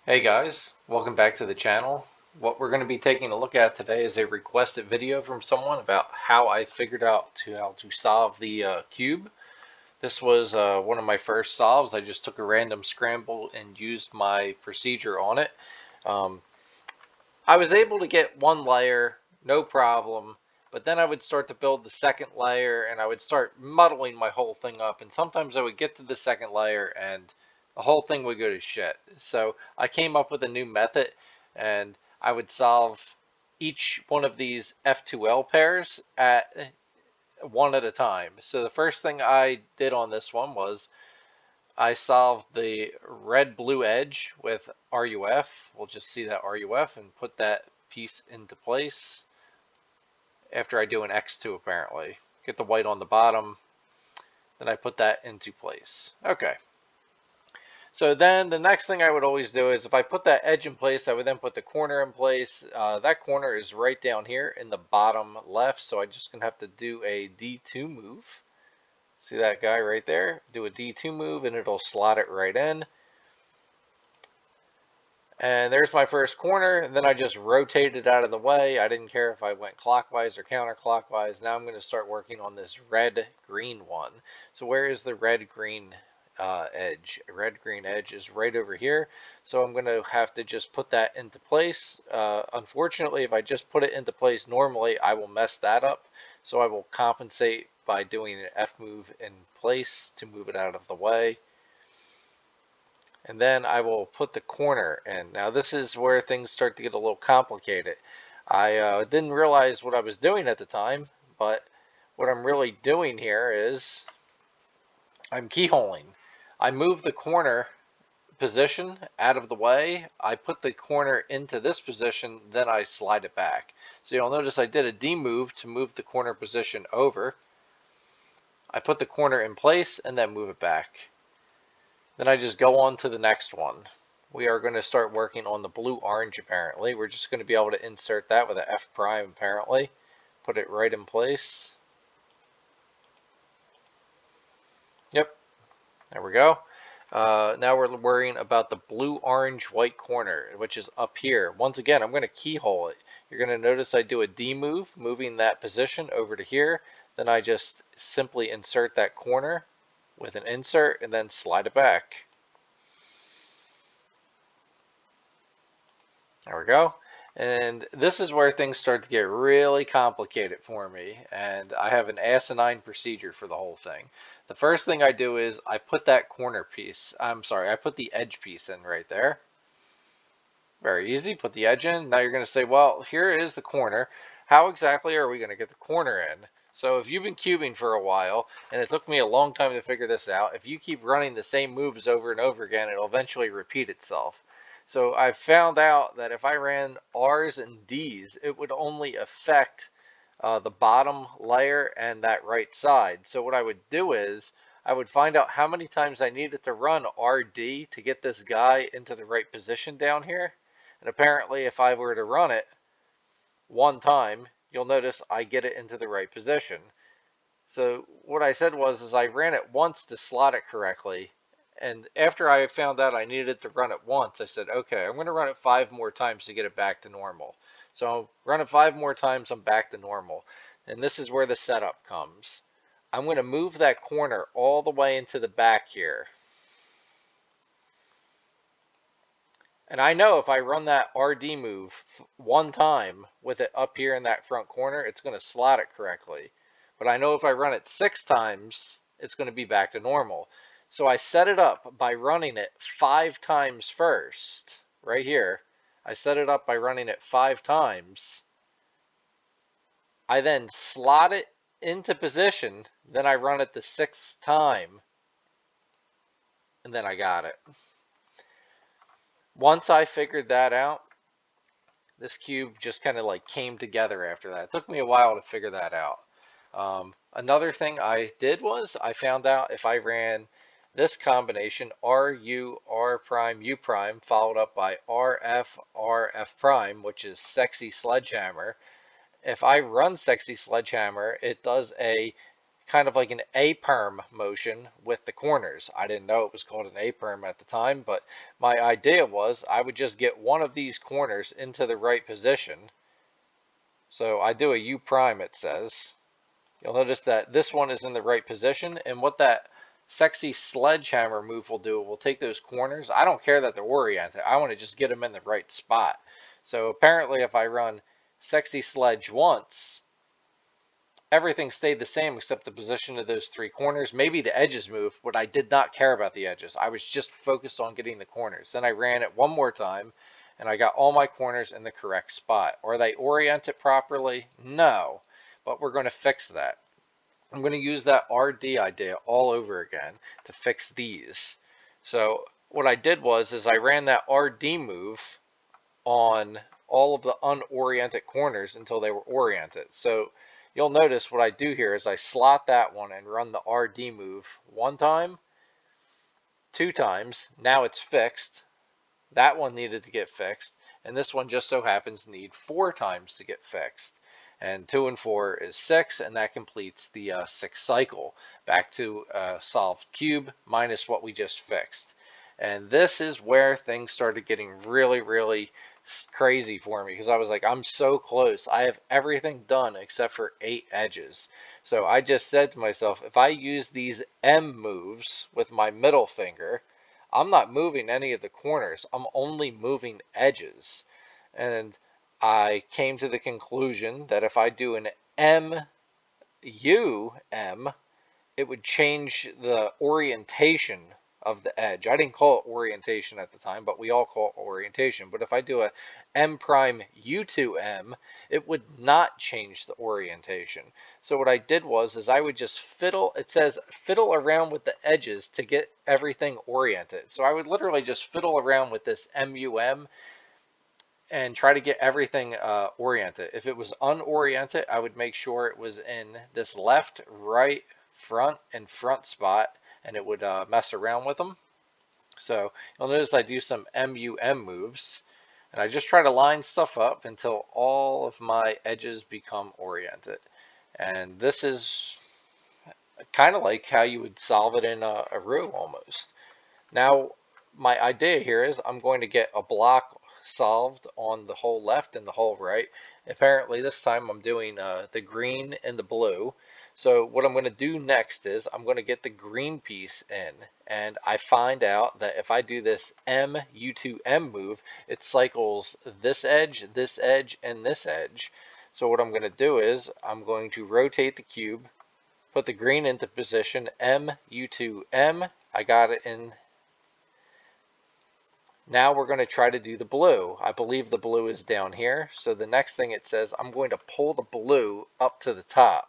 Hey guys, welcome back to the channel. What we're going to be taking a look at today is a requested video from someone about how I figured out how to solve the cube. This was one of my first solves. I just took a random scramble and used my procedure on it. Um, I was able to get one layer, no problem, but then I would start to build the second layer and I would start muddling my whole thing up, and sometimes I would get to the second layer and the whole thing would go to shit. So I came up with a new method, and I would solve each one of these F2L pairs at one at a time. So the first thing I did on this one was I solved the red-blue edge with RUF. We'll just see that RUF and put that piece into place after I do an X2 apparently. Get the white on the bottom, then I put that into place. Okay. So then the next thing I would always do is if I put that edge in place, I would then put the corner in place. That corner is right down here in the bottom left, so I'm just going to have to do a D2 move. See that guy right there? Do a D2 move and it'll slot it right in. And there's my first corner. And then I just rotated out of the way. I didn't care if I went clockwise or counterclockwise. Now I'm going to start working on this red-green one. So where is the red-green edge? Red-green edge is right over here. So I'm going to have to just put that into place. Unfortunately, if I just put it into place normally, I will mess that up. So I will compensate by doing an F move in place to move it out of the way. And then I will put the corner in. Now this is where things start to get a little complicated. I didn't realize what I was doing at the time, but what I'm really doing here is I'm keyholing. I move the corner position out of the way. I put the corner into this position, then I slide it back. So you'll notice I did a D move to move the corner position over. I put the corner in place and then move it back. Then I just go on to the next one. We are going to start working on the blue-orange apparently. We're just going to be able to insert that with an F prime apparently. Put it right in place. Yep, there we go. Now we're worrying about the blue-orange-white corner, which is up here. Once again, I'm going to keyhole it. You're going to notice I do a D move, moving that position over to here. Then I just simply insert that corner with an insert and then slide it back. There we go. And this is where things start to get really complicated for me. And I have an asinine procedure for the whole thing. The first thing I do is I put that corner piece, I put the edge piece in right there. Very easy, put the edge in. Now you're going to say, well, here is the corner. How exactly are we going to get the corner in? So if you've been cubing for a while, and it took me a long time to figure this out, if you keep running the same moves over and over again, it'll eventually repeat itself. So I found out that if I ran R's and D's, it would only affect the bottom layer and that right side. So what I would do is I would find out how many times I needed to run RD to get this guy into the right position down here. And apparently if I were to run it one time, you'll notice I get it into the right position. So what I said was is I ran it once to slot it correctly. And after I found out I needed to run it once, I said, okay, I'm going to run it 5 more times to get it back to normal. So I'll run it 5 more times, I'm back to normal. And this is where the setup comes. I'm going to move that corner all the way into the back here. And I know if I run that RD move one time with it up here in that front corner, it's going to slot it correctly. But I know if I run it 6 times, it's going to be back to normal. So I set it up by running it 5 times first, right here. I set it up by running it 5 times. I then slot it into position, then I run it the 6th time, and then I got it. Once I figured that out, this cube just kind of like came together after that. It took me a while to figure that out. Another thing I did was I found out if I ran this combination RU, R prime, U prime, followed up by RF, RF prime, which is Sexy Sledgehammer. If I run Sexy Sledgehammer, it does a kind of like an A-perm motion with the corners. I didn't know it was called an A-perm at the time, but my idea was I would just get one of these corners into the right position. So I do a U prime, it says. You'll notice that this one is in the right position, and what that sexy sledgehammer move will do, it will take those corners. I don't care that they're oriented. I want to just get them in the right spot. So apparently if I run sexy sledge once, everything stayed the same except the position of those three corners. Maybe the edges moved, but I did not care about the edges. I was just focused on getting the corners. Then I ran it one more time, and I got all my corners in the correct spot. Are they oriented properly? No, but we're going to fix that. I'm going to use that RD idea all over again to fix these. So what I did was I ran that RD move on all of the unoriented corners until they were oriented. So you'll notice what I do here is I slot that one and run the RD move one time, two times. Now it's fixed. That one needed to get fixed, and this one just so happens to need 4 times to get fixed. And 2 and 4 is 6, and that completes the 6th cycle. Back to solved cube minus what we just fixed. And this is where things started getting really, really crazy for me, because I was like, I'm so close. I have everything done except for 8 edges. So I just said to myself, if I use these M moves with my middle finger, I'm not moving any of the corners. I'm only moving edges. And I came to the conclusion that if I do an M-U-M, it would change the orientation of the edge. I didn't call it orientation at the time, but we all call it orientation. But if I do a M prime U2M, it would not change the orientation. So what I did was I would just fiddle, it says fiddle around with the edges to get everything oriented. So I would literally just fiddle around with this MUM and try to get everything oriented. If it was unoriented, I would make sure it was in this left, right, front, and front spot, and it would mess around with them. So you'll notice I do some MUM moves, and I just try to line stuff up until all of my edges become oriented. And this is kind of like how you would solve it in a row almost. Now, my idea here is I'm going to get a block solved on the whole left and the whole right. Apparently this time I'm doing the green and the blue. So what I'm going to do next is I'm going to get the green piece in, and I find out that if I do this M-U2M move, it cycles this edge, and this edge. So what I'm going to do is I'm going to rotate the cube, put the green into position, M-U2M. I got it in. Now we're going to try to do the blue. I believe the blue is down here. So the next thing it says, I'm going to pull the blue up to the top.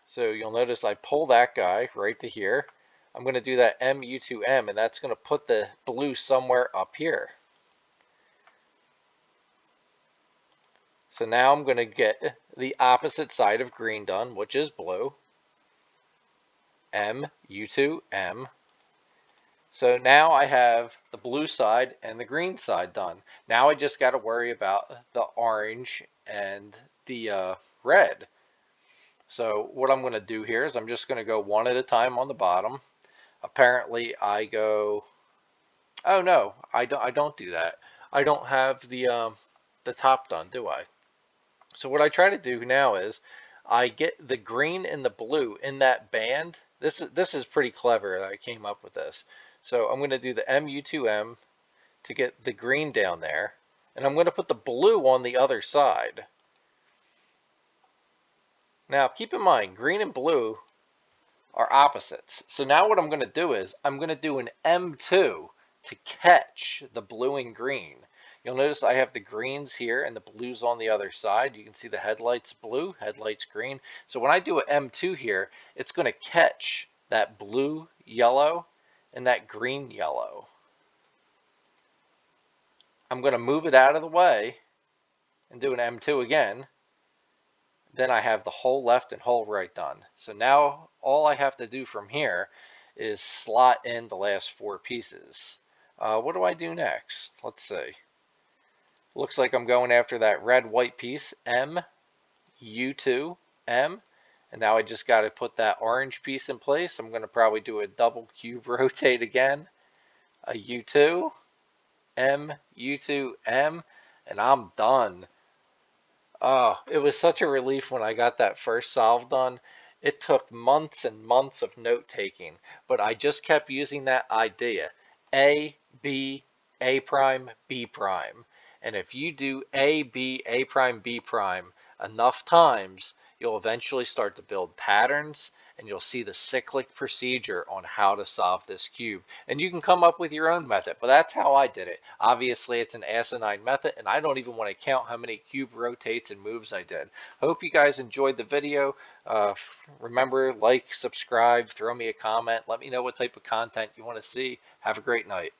So you'll notice I pull that guy right to here. I'm going to do that MU2M, and that's going to put the blue somewhere up here. So now I'm going to get the opposite side of green done, which is blue. MU2M. So now I have the blue side and the green side done. Now I just got to worry about the orange and the red. So what I'm going to do here is I'm just going to go one at a time on the bottom. Apparently I go, oh no, I don't do that. I don't have the top done, do I? So what I try to do now is I get the green and the blue in that band. This is pretty clever that I came up with this. So I'm going to do the MU2M to get the green down there, and I'm going to put the blue on the other side. Now keep in mind, green and blue are opposites. So now what I'm going to do is I'm going to do an M2 to catch the blue and green. You'll notice I have the greens here and the blues on the other side. You can see the headlights blue, headlights green. So when I do an M2 here, it's going to catch that blue, yellow, and that green, yellow. I'm going to move it out of the way and do an M2 again. Then I have the whole left and whole right done. So now all I have to do from here is slot in the last 4 pieces. What do I do next? Let's see. Looks like I'm going after that red-white piece, M, U2, M, And now I just got to put that orange piece in place. I'm going to probably do a double cube rotate again, a U2, M, U2, M, and I'm done. Oh, it was such a relief when I got that first solve done. It took months and months of note taking, but I just kept using that idea. A, B, A prime, B prime. And if you do A, B, A prime, B prime enough times, you'll eventually start to build patterns and you'll see the cyclic procedure on how to solve this cube. And you can come up with your own method, but that's how I did it. Obviously, it's an asinine method, and I don't even want to count how many cube rotates and moves I did. Hope you guys enjoyed the video. Remember, like, subscribe, throw me a comment. Let me know what type of content you want to see. Have a great night.